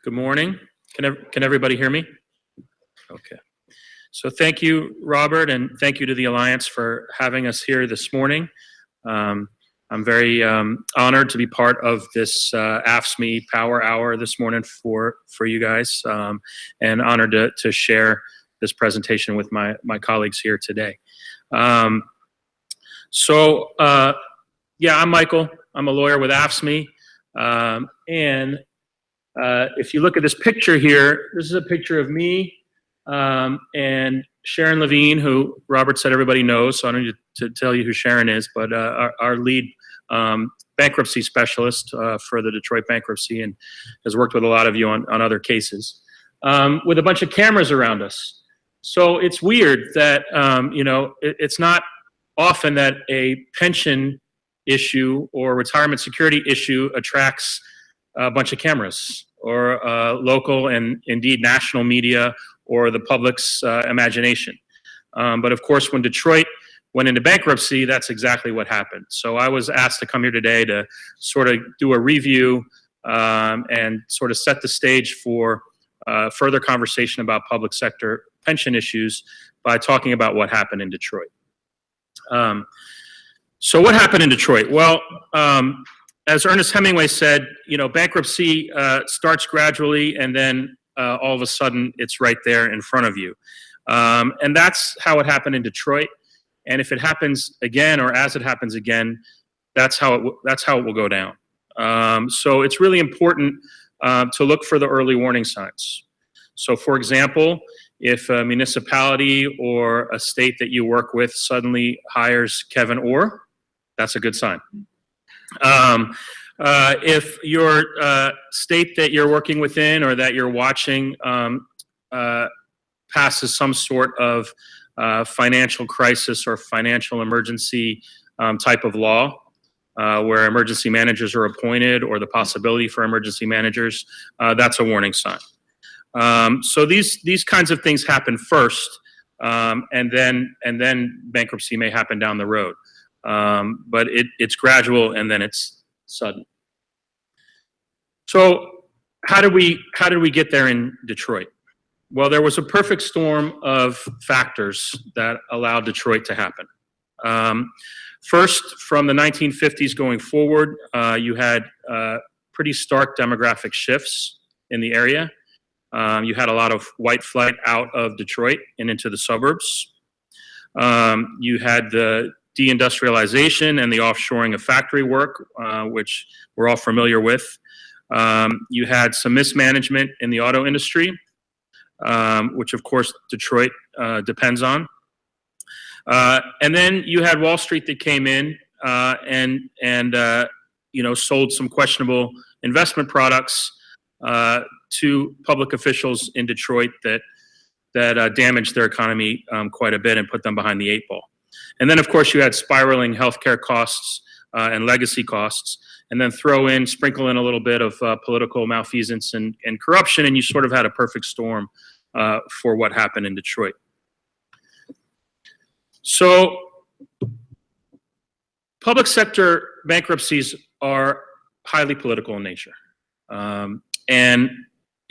Good morning. Can everybody hear me? Okay. So thank you, Robert, and thank you to the Alliance for having us here this morning. I'm very honored to be part of this AFSCME Power Hour this morning for you guys, and honored to share this presentation with my colleagues here today. Yeah, I'm Michael. I'm a lawyer with AFSCME, and if you look at this picture here, this is a picture of me and Sharon Levine, who Robert said everybody knows, so I don't need to tell you who Sharon is, but our lead bankruptcy specialist for the Detroit bankruptcy, and has worked with a lot of you on other cases, with a bunch of cameras around us. So it's weird that, it's not often that a pension issue or retirement security issue attracts a bunch of cameras, or local and indeed national media, or the public's imagination. But of course, when Detroit went into bankruptcy, that's exactly what happened. So I was asked to come here today to sort of do a review and sort of set the stage for further conversation about public sector pension issues by talking about what happened in Detroit. So what happened in Detroit? Well, as Ernest Hemingway said, bankruptcy starts gradually, and then all of a sudden it's right there in front of you. And that's how it happened in Detroit. And if it happens again, or as it happens again, that's how it will go down. So it's really important to look for the early warning signs. So for example, if a municipality or a state that you work with suddenly hires Kevin Orr, that's a good sign. If your state that you're working within or that you're watching passes some sort of financial crisis or financial emergency type of law, where emergency managers are appointed, or the possibility for emergency managers, that's a warning sign. So these kinds of things happen first, and then bankruptcy may happen down the road. But it's gradual, and then it's sudden. So how did we get there in Detroit? Well, there was a perfect storm of factors that allowed Detroit to happen. First, from the 1950s going forward, you had pretty stark demographic shifts in the area. You had a lot of white flight out of Detroit and into the suburbs. You had the deindustrialization and the offshoring of factory work, which we're all familiar with. You had some mismanagement in the auto industry, which of course Detroit depends on. And then you had Wall Street that came in and sold some questionable investment products to public officials in Detroit that damaged their economy quite a bit and put them behind the eight ball. And then, of course, you had spiraling healthcare costs and legacy costs, and then sprinkle in a little bit of political malfeasance and corruption, and you sort of had a perfect storm for what happened in Detroit. So public sector bankruptcies are highly political in nature. And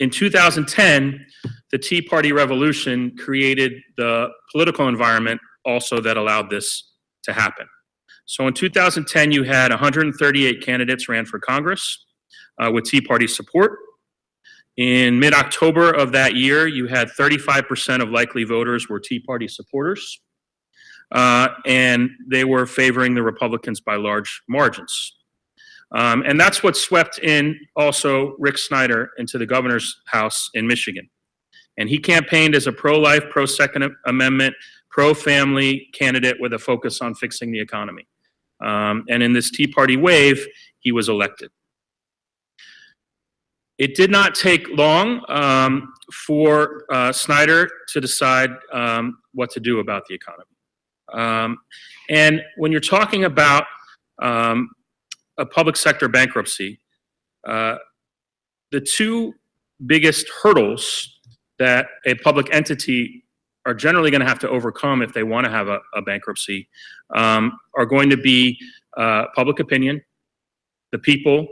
in 2010, the Tea Party revolution created the political environment also that allowed this to happen. So in 2010, you had 138 candidates ran for Congress with Tea Party support. In mid-October of that year, you had 35% of likely voters were Tea Party supporters, and they were favoring the Republicans by large margins. And that's what swept in also Rick Snyder into the governor's house in Michigan. And he campaigned as a pro-life, pro-Second Amendment, pro-family candidate with a focus on fixing the economy. And in this Tea Party wave, he was elected. It did not take long for Snyder to decide what to do about the economy. And when you're talking about a public sector bankruptcy, the two biggest hurdles that a public entity are generally going to have to overcome if they want to have a bankruptcy are going to be public opinion, the people,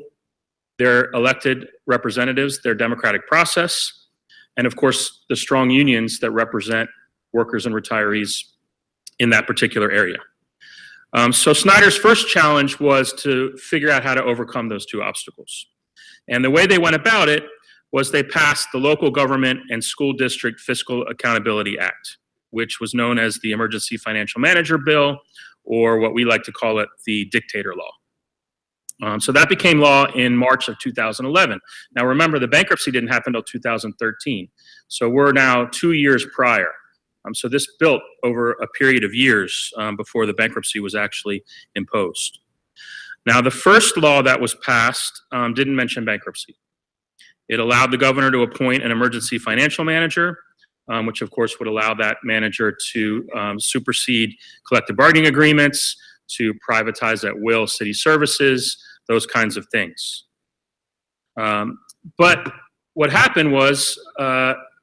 their elected representatives, their democratic process, and of course, the strong unions that represent workers and retirees in that particular area. So Snyder's first challenge was to figure out how to overcome those two obstacles. And the way they went about it was they passed the Local Government and School District Fiscal Accountability Act, which was known as the Emergency Financial Manager Bill, or what we like to call it, the Dictator Law. So that became law in March of 2011. Now remember, the bankruptcy didn't happen until 2013. So we're now 2 years prior. So this built over a period of years before the bankruptcy was actually imposed. Now the first law that was passed didn't mention bankruptcy. It allowed the governor to appoint an emergency financial manager, which of course would allow that manager to supersede collective bargaining agreements, to privatize at will city services, those kinds of things. But what happened was,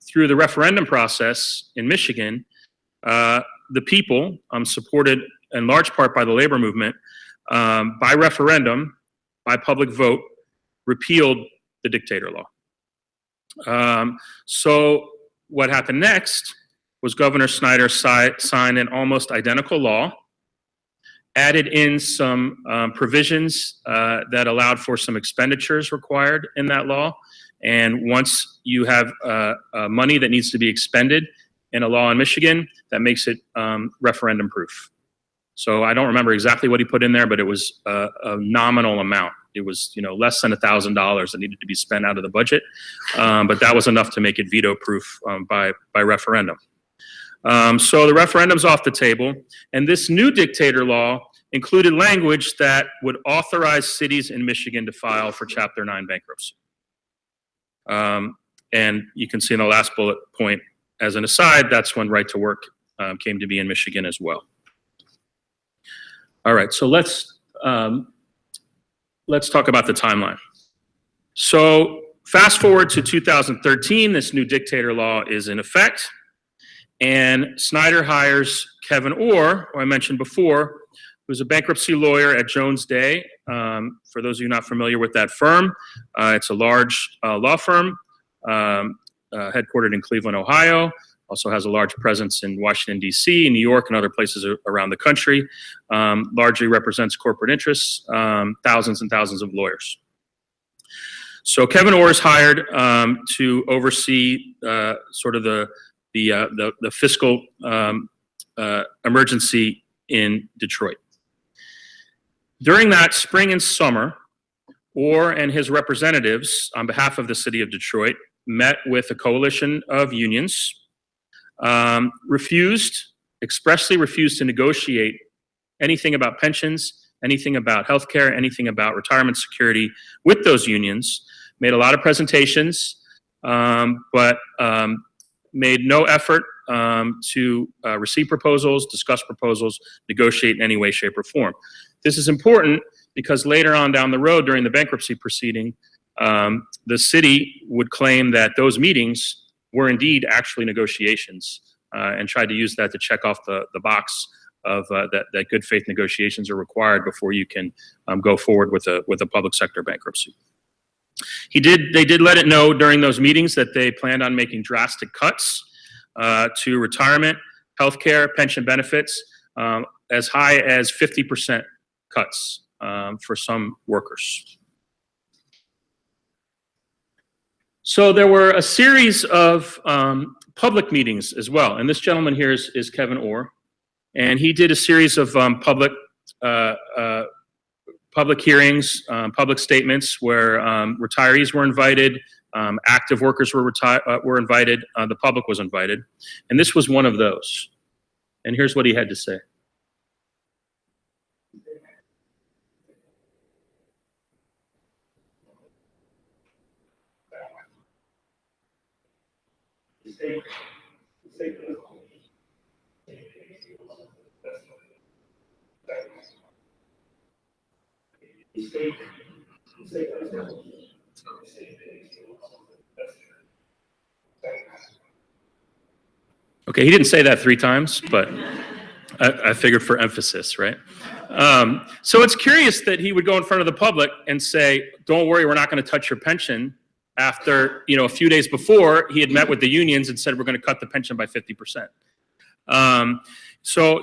through the referendum process in Michigan, the people, supported in large part by the labor movement, by referendum, by public vote, repealed the dictator law. So what happened next was Governor Snyder signed an almost identical law, added in some provisions that allowed for some expenditures required in that law. And once you have money that needs to be expended in a law in Michigan, that makes it referendum proof. So I don't remember exactly what he put in there, but it was a nominal amount. It was, less than $1,000 that needed to be spent out of the budget, but that was enough to make it veto proof by referendum. So the referendum's off the table, and this new dictator law included language that would authorize cities in Michigan to file for Chapter 9 bankruptcy. And you can see in the last bullet point, as an aside, that's when right to work came to be in Michigan as well. All right, so let's talk about the timeline. So fast forward to 2013, this new dictator law is in effect, and Snyder hires Kevin Orr, who I mentioned before, who's a bankruptcy lawyer at Jones Day. For those of you not familiar with that firm, it's a large law firm headquartered in Cleveland, Ohio. Also has a large presence in Washington, D.C., New York, and other places around the country. Largely represents corporate interests, thousands and thousands of lawyers. So Kevin Orr is hired to oversee sort of the fiscal emergency in Detroit. During that spring and summer, Orr and his representatives on behalf of the city of Detroit met with a coalition of unions, expressly refused to negotiate anything about pensions, anything about healthcare, anything about retirement security with those unions, made a lot of presentations, but made no effort to receive proposals, discuss proposals, negotiate in any way, shape, or form. This is important because later on down the road during the bankruptcy proceeding, the city would claim that those meetings were indeed actually negotiations and tried to use that to check off the box of that good faith negotiations are required before you can go forward with a public sector bankruptcy. They did let it know during those meetings that they planned on making drastic cuts to retirement, healthcare, pension benefits, as high as 50% cuts for some workers. So there were a series of public meetings as well. And this gentleman here is Kevin Orr. And he did a series of public hearings, public statements where retirees were invited, active workers were invited, the public was invited. And this was one of those. And here's what he had to say. Okay, he didn't say that 3 times, but I figured for emphasis, right? So it's curious that he would go in front of the public and say, don't worry, we're not going to touch your pension, after, a few days before he had met with the unions and said, we're going to cut the pension by 50%. So,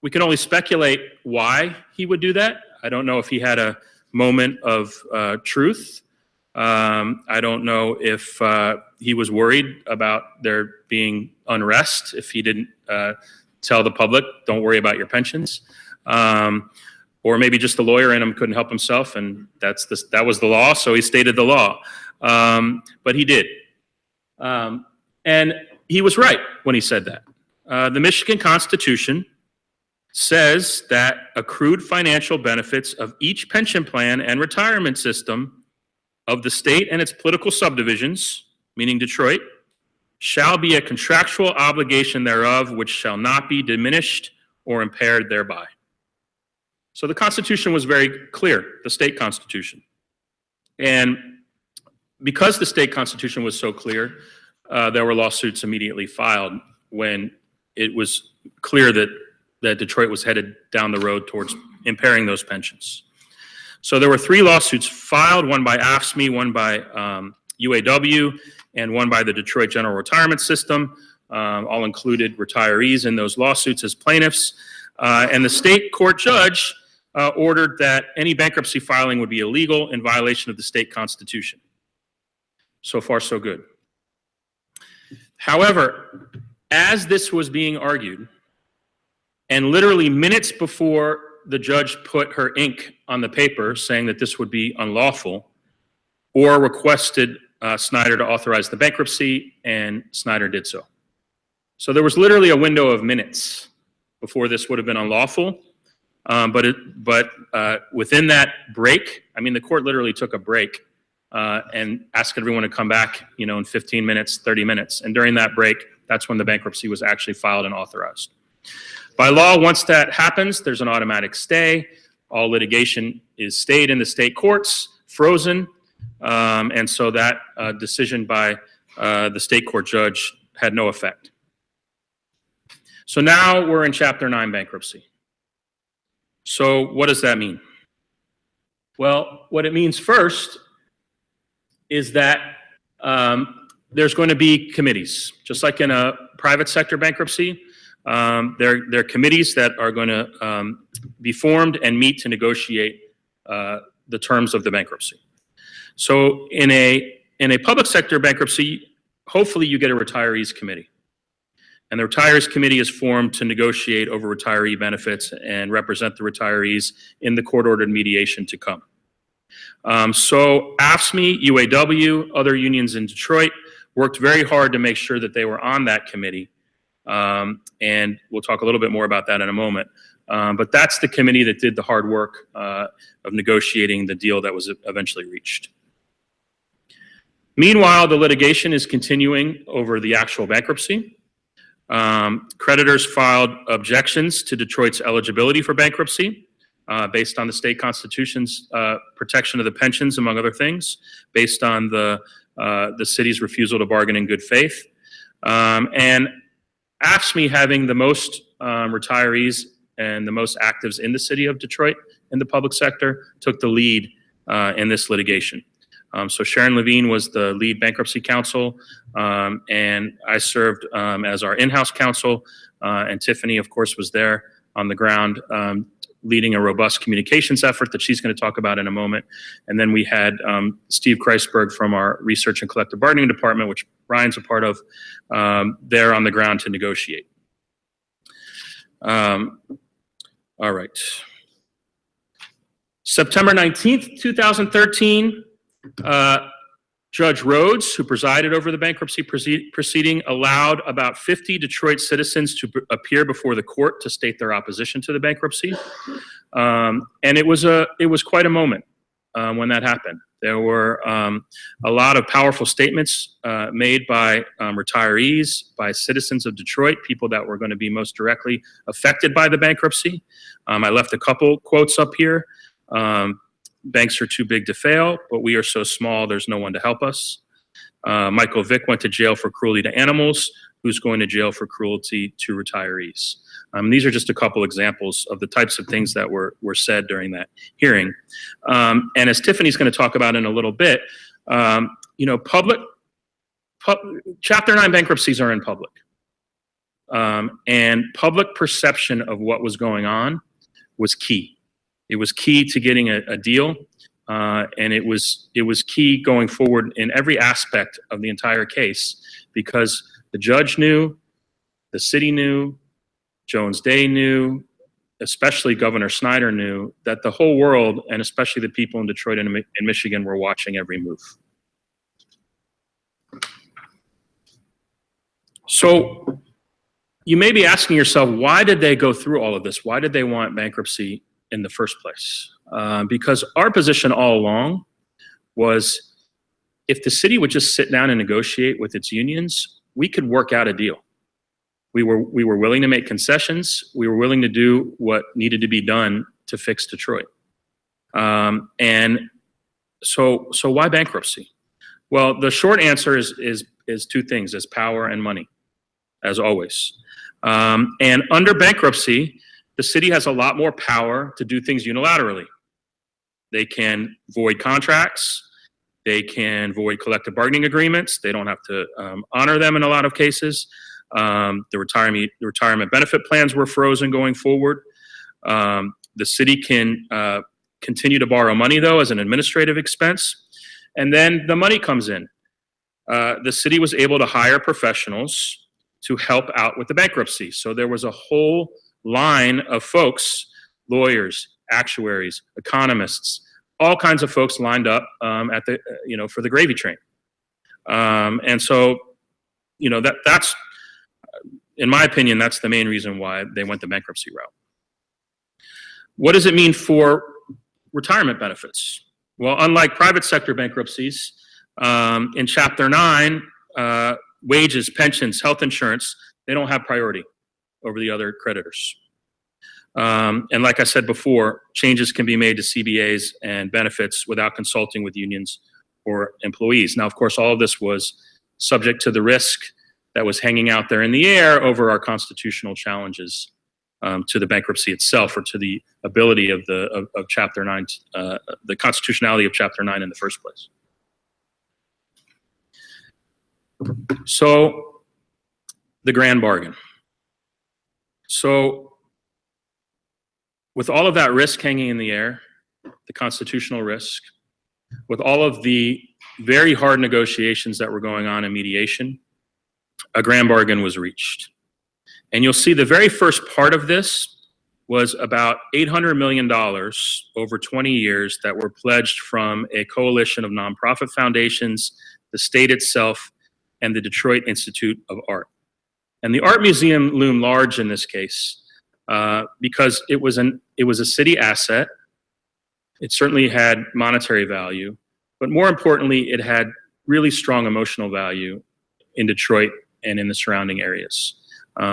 we can only speculate why he would do that. I don't know if he had a moment of truth. I don't know if he was worried about there being unrest, if he didn't tell the public, don't worry about your pensions. Or maybe just the lawyer in him couldn't help himself, and that was the law, so he stated the law. But he did. And he was right when he said that. The Michigan Constitution says that accrued financial benefits of each pension plan and retirement system of the state and its political subdivisions, meaning Detroit, shall be a contractual obligation thereof, which shall not be diminished or impaired thereby. So the Constitution was very clear, the state Constitution. And because the state Constitution was so clear, there were lawsuits immediately filed when it was clear that Detroit was headed down the road towards impairing those pensions. So there were 3 lawsuits filed, one by AFSCME, one by UAW, and one by the Detroit General Retirement System. All included retirees in those lawsuits as plaintiffs. And the state court judge ordered that any bankruptcy filing would be illegal in violation of the state constitution. So far, so good. However, as this was being argued, and literally minutes before the judge put her ink on the paper saying that this would be unlawful, or requested Snyder to authorize the bankruptcy, and Snyder did so. So there was literally a window of minutes before this would have been unlawful. But within that break, the court literally took a break and asked everyone to come back, in 15 minutes, 30 minutes. And during that break, that's when the bankruptcy was actually filed and authorized. By law, once that happens, there's an automatic stay. All litigation is stayed in the state courts, frozen. And so that decision by the state court judge had no effect. So now we're in Chapter 9 bankruptcy. So what does that mean? Well, what it means first is that there's going to be committees. Just like in a private sector bankruptcy, there are committees that are going to be formed and meet to negotiate the terms of the bankruptcy. So in a public sector bankruptcy, hopefully you get a retirees committee. And the retirees committee is formed to negotiate over retiree benefits and represent the retirees in the court-ordered mediation to come. So AFSCME, UAW, other unions in Detroit worked very hard to make sure that they were on that committee. And we'll talk a little bit more about that in a moment. But that's the committee that did the hard work of negotiating the deal that was eventually reached. Meanwhile, the litigation is continuing over the actual bankruptcy. Creditors filed objections to Detroit's eligibility for bankruptcy based on the state constitution's protection of the pensions, among other things, based on the city's refusal to bargain in good faith. And AFSCME, having the most retirees and the most actives in the city of Detroit in the public sector, took the lead in this litigation. So Sharon Levine was the lead bankruptcy counsel, and I served as our in-house counsel, and Tiffany, of course, was there on the ground leading a robust communications effort that she's going to talk about in a moment. And then we had Steve Kreisberg from our research and collective bargaining department, which Ryan's a part of, there on the ground to negotiate. All right. September 19th, 2013, Judge Rhodes, who presided over the bankruptcy proceeding, allowed about 50 Detroit citizens to appear before the court to state their opposition to the bankruptcy. And it was quite a moment when that happened. There were a lot of powerful statements made by retirees, by citizens of Detroit, people that were going to be most directly affected by the bankruptcy. I left a couple quotes up here. Banks are too big to fail, but we are so small, there's no one to help us. Michael Vick went to jail for cruelty to animals. who's going to jail for cruelty to retirees. These are just a couple examples of the types of things that were said during that hearing. And as Tiffany's going to talk about in a little bit, you know, Chapter 9 bankruptcies are in public. And public perception of what was going on was key. It was key to getting a deal, and it was key going forward in every aspect of the entire case, because the judge knew, the city knew, Jones Day knew, especially Governor Snyder knew, that the whole world, and especially the people in Detroit and in Michigan, were watching every move. So you may be asking yourself, why did they go through all of this? Why did they want bankruptcy in the first place? Because our position all along was, if the city would just sit down and negotiate with its unions, we could work out a deal. We were willing to make concessions. We were willing to do what needed to be done to fix Detroit. And so why bankruptcy? Well, the short answer is two things: is power and money, as always. And under bankruptcy, the city has a lot more power to do things unilaterally. They can void contracts. They can void collective bargaining agreements. They don't have to honor them in a lot of cases. The retirement benefit plans were frozen going forward. The city can continue to borrow money, though, as an administrative expense. And then the money comes in. The city was able to hire professionals to help out with the bankruptcy. So there was a whole line of folks, lawyers, actuaries, economists, all kinds of folks lined up at the, for the gravy train. And so, that's, in my opinion, that's the main reason why they went the bankruptcy route. What does it mean for retirement benefits? Well, unlike private sector bankruptcies, in Chapter 9, wages, pensions, health insurance, they don't have priority over the other creditors. And like I said before, changes can be made to CBAs and benefits without consulting with unions or employees. Now, of course, all of this was subject to the risk that was hanging out there in the air over our constitutional challenges to the bankruptcy itself, or to the ability of Chapter 9, the constitutionality of Chapter 9 in the first place. So, the grand bargain. So, with all of that risk hanging in the air, the constitutional risk, with all of the very hard negotiations that were going on in mediation, a grand bargain was reached. And you'll see the very first part of this was about $800 million over 20 years that were pledged from a coalition of nonprofit foundations, the state itself, and the Detroit Institute of Art. And the Art Museum loomed large in this case because it was a city asset. It certainly had monetary value, but more importantly, it had really strong emotional value in Detroit and in the surrounding areas.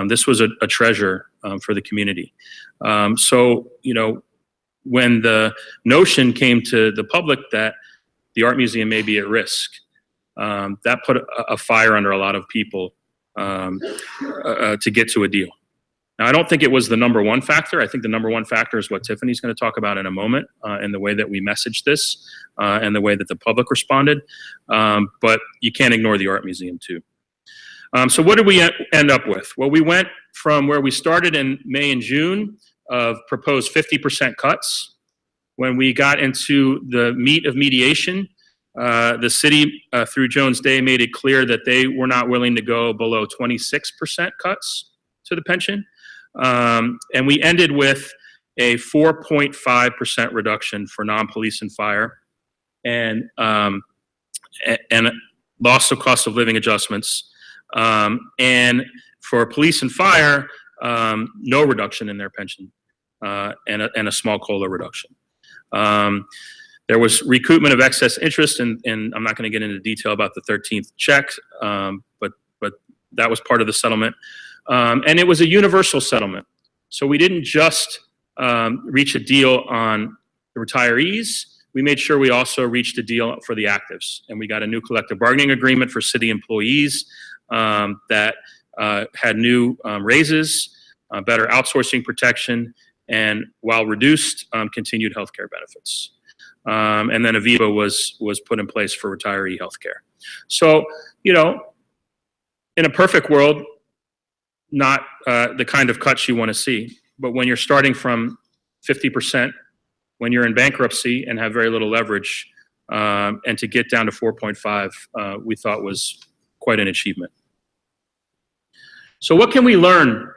This was a treasure for the community. So, when the notion came to the public that the Art Museum may be at risk, that put a fire under a lot of people to get to a deal. Now, I don't think it was the number one factor. I think the number one factor is what Tiffany's going to talk about in a moment, and the way that we messaged this, and the way that the public responded. But you can't ignore the Art Museum, too. So what did we end up with? Well, we went from where we started in May and June of proposed 50% cuts. When we got into the meat of mediation, the city, through Jones Day, made it clear that they were not willing to go below 26% cuts to the pension. And we ended with a 4.5% reduction for non-police and fire, and loss of cost of living adjustments. And for police and fire, no reduction in their pension, and a small COLA reduction. There was recoupment of excess interest, and I'm not going to get into detail about the 13th check, but that was part of the settlement. And it was a universal settlement. So we didn't just reach a deal on the retirees. We made sure we also reached a deal for the actives. And we got a new collective bargaining agreement for city employees that had new raises, better outsourcing protection, and while reduced, continued healthcare benefits. And then Aviva was put in place for retiree healthcare. So, you know, in a perfect world, not the kind of cuts you want to see. But when you're starting from 50%, when you're in bankruptcy and have very little leverage, and to get down to 4.5, we thought was quite an achievement. So what can we learn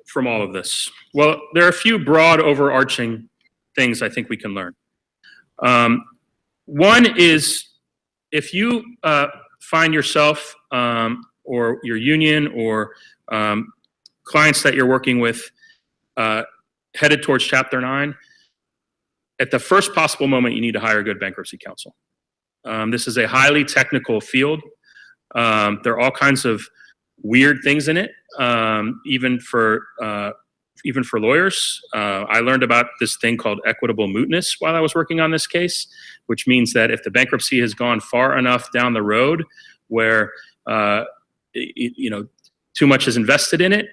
from all of this? Well, there are a few broad overarching things I think we can learn. One is if you find yourself or your union or clients that you're working with headed towards Chapter 9, at the first possible moment, you need to hire a good bankruptcy counsel. This is a highly technical field. There are all kinds of weird things in it, even for lawyers. I learned about this thing called equitable mootness while I was working on this case, which means that if the bankruptcy has gone far enough down the road where you know, too much is invested in it,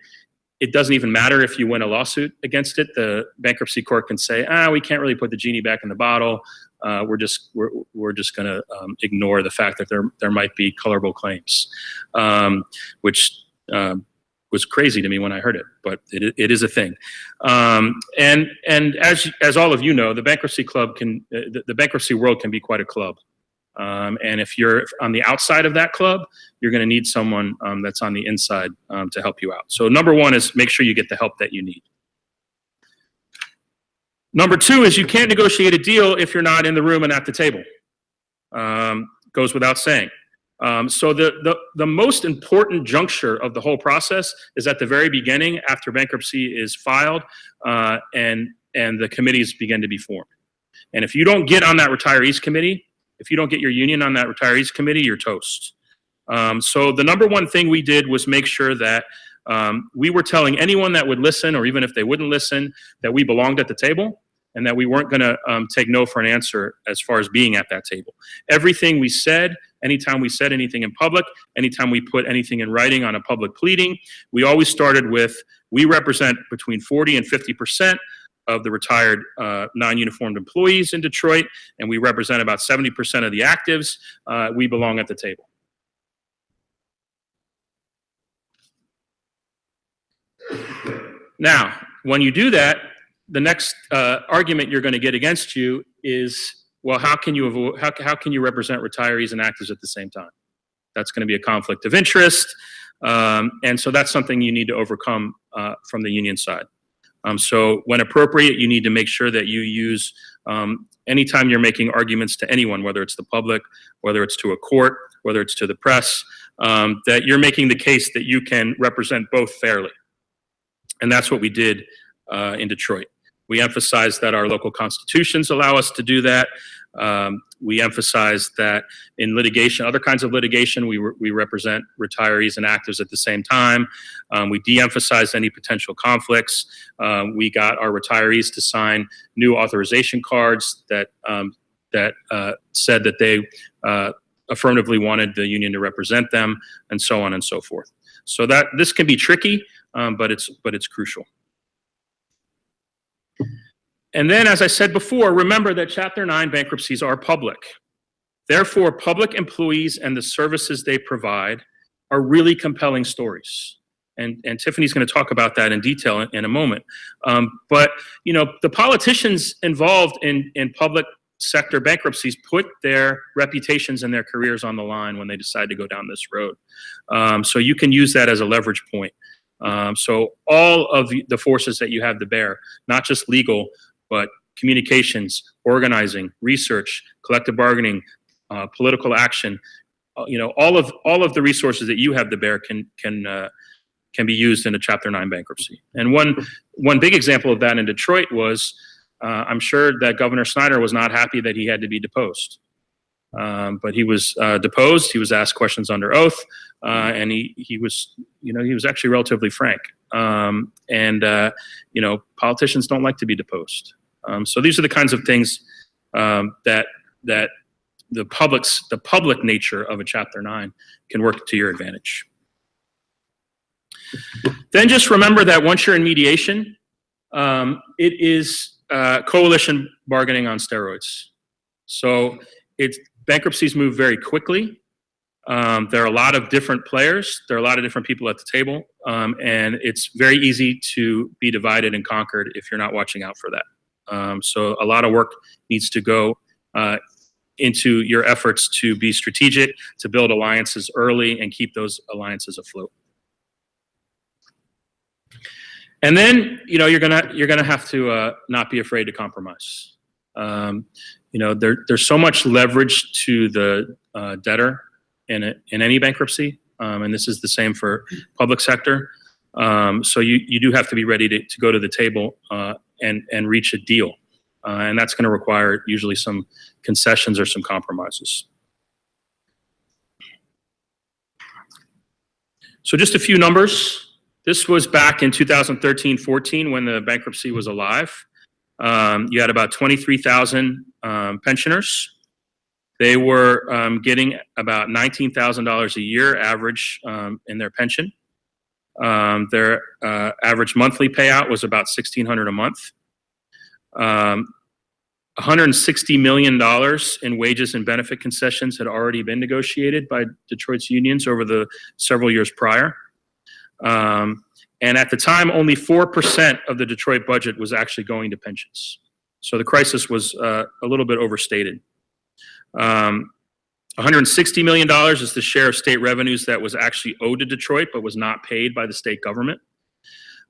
it doesn't even matter if you win a lawsuit against it. The bankruptcy court can say, we can't really put the genie back in the bottle. We're just going to ignore the fact that there might be colorable claims, which was crazy to me when I heard it, but it is a thing. And as all of you know, the bankruptcy club the bankruptcy world can be quite a club. And if you're on the outside of that club, you're going to need someone that's on the inside to help you out. So number one is make sure you get the help that you need. Number two is you can't negotiate a deal if you're not in the room and at the table. Goes without saying. So the most important juncture of the whole process is at the very beginning after bankruptcy is filed and the committees begin to be formed. And if you don't get on that retirees committee, if you don't get your union on that retirees committee, you're toast. So the number one thing we did was make sure that we were telling anyone that would listen, or even if they wouldn't listen, that we belonged at the table and that we weren't going to take no for an answer as far as being at that table. Everything we said, anytime we said anything in public, anytime we put anything in writing on a public pleading, we always started with, we represent between 40 and 50% of the retired non-uniformed employees in Detroit, and we represent about 70% of the actives. We belong at the table. Now, when you do that, the next argument you're going to get against you is, well, how can you represent retirees and actives at the same time? That's going to be a conflict of interest, and so that's something you need to overcome from the union side. So when appropriate, you need to make sure that you use, anytime you're making arguments to anyone, whether it's the public, whether it's to a court, whether it's to the press, that you're making the case that you can represent both fairly. And that's what we did in Detroit. We emphasized that our local constitutions allow us to do that. We emphasized that in litigation, other kinds of litigation, we represent retirees and actives at the same time. We de-emphasized any potential conflicts. We got our retirees to sign new authorization cards that said that they affirmatively wanted the union to represent them, and so on and so forth. So that this can be tricky, but it's crucial. And then, as I said before, remember that Chapter 9 bankruptcies are public. Therefore, public employees and the services they provide are really compelling stories. And Tiffany's going to talk about that in detail in a moment. But, you know, the politicians involved in public sector bankruptcies put their reputations and their careers on the line when they decide to go down this road. So you can use that as a leverage point. So all of the forces that you have to bear, not just legal, but communications, organizing, research, collective bargaining, political action, you know, all of the resources that you have to bear can be used in a Chapter 9 bankruptcy. And one big example of that in Detroit was, I'm sure that Governor Snyder was not happy that he had to be deposed. But he was deposed. He was asked questions under oath, and he was actually relatively frank. You know, politicians don't like to be deposed. So these are the kinds of things that the public nature of a Chapter 9 can work to your advantage. Then just remember that once you're in mediation, it is coalition bargaining on steroids. So bankruptcies move very quickly. There are a lot of different players. There are a lot of different people at the table. And it's very easy to be divided and conquered if you're not watching out for that. So a lot of work needs to go into your efforts to be strategic, to build alliances early and keep those alliances afloat. And then, you're gonna have to not be afraid to compromise. There's so much leverage to the debtor in any bankruptcy, and this is the same for public sector. So you do have to be ready to go to the table and reach a deal, and that's going to require usually some concessions or some compromises. So just a few numbers. This was back in 2013-14 when the bankruptcy was alive. You had about 23,000 pensioners. They were getting about $19,000 a year average in their pension. Their average monthly payout was about $1,600 a month. $160 million in wages and benefit concessions had already been negotiated by Detroit's unions over the several years prior. And at the time, only 4% of the Detroit budget was actually going to pensions. So the crisis was a little bit overstated. $160 million is the share of state revenues that was actually owed to Detroit but was not paid by the state government.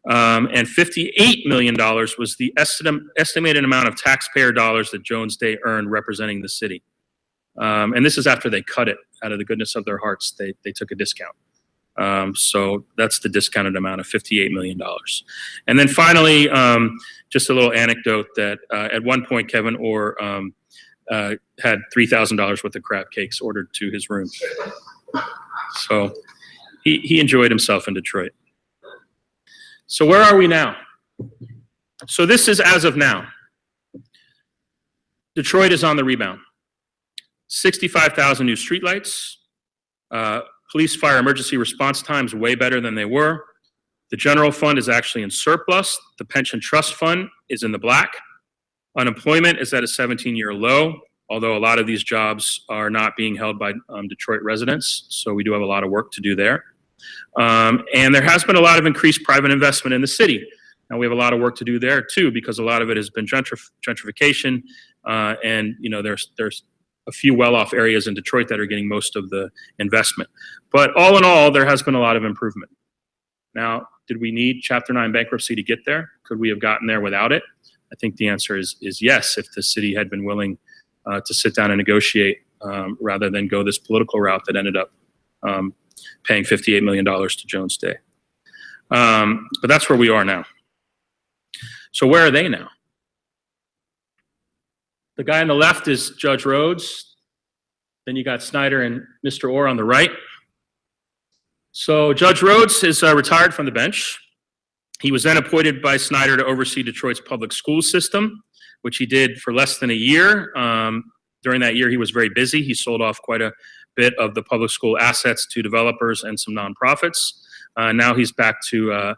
And $58 million was the estimated amount of taxpayer dollars that Jones Day earned representing the city. And this is after they cut it out of the goodness of their hearts. They took a discount. So that's the discounted amount of $58 million. And then finally, just a little anecdote that at one point Kevin Orr had $3,000 worth of crab cakes ordered to his room. So he enjoyed himself in Detroit. So where are we now? So this is as of now. Detroit is on the rebound. 65,000 new streetlights. Police fire emergency response times way better than they were. The general fund is actually in surplus. The pension trust fund is in the black. Unemployment is at a 17-year low, although a lot of these jobs are not being held by Detroit residents. So we do have a lot of work to do there. And there has been a lot of increased private investment in the city. Now we have a lot of work to do there too, because a lot of it has been gentrification, and there's a few well-off areas in Detroit that are getting most of the investment. But all in all, there has been a lot of improvement. Now, did we need Chapter 9 bankruptcy to get there? Could we have gotten there without it? I think the answer is yes, if the city had been willing to sit down and negotiate rather than go this political route that ended up paying $58 million to Jones Day. But that's where we are now. So where are they now? The guy on the left is Judge Rhodes. Then you got Snyder and Mr. Orr on the right. So Judge Rhodes is retired from the bench. He was then appointed by Snyder to oversee Detroit's public school system, which he did for less than a year. During that year, he was very busy. He sold off quite a bit of the public school assets to developers and some nonprofits. Now he's back to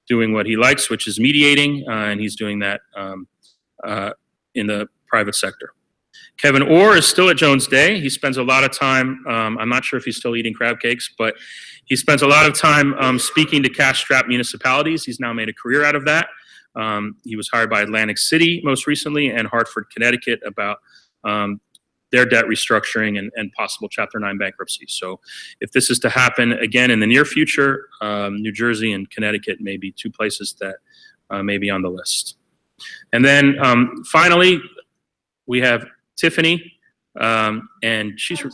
doing what he likes, which is mediating, and he's doing that in the private sector. Kevin Orr is still at Jones Day. He spends a lot of time, I'm not sure if he's still eating crab cakes, but he spends a lot of time speaking to cash-strapped municipalities. He's now made a career out of that. He was hired by Atlantic City most recently and Hartford, Connecticut about their debt restructuring and possible Chapter 9 bankruptcy. So if this is to happen again in the near future, New Jersey and Connecticut may be two places that may be on the list. And then finally, we have Tiffany, and she's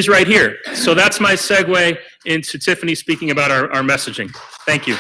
right here. So that's my segue into Tiffany speaking about our messaging. Thank you.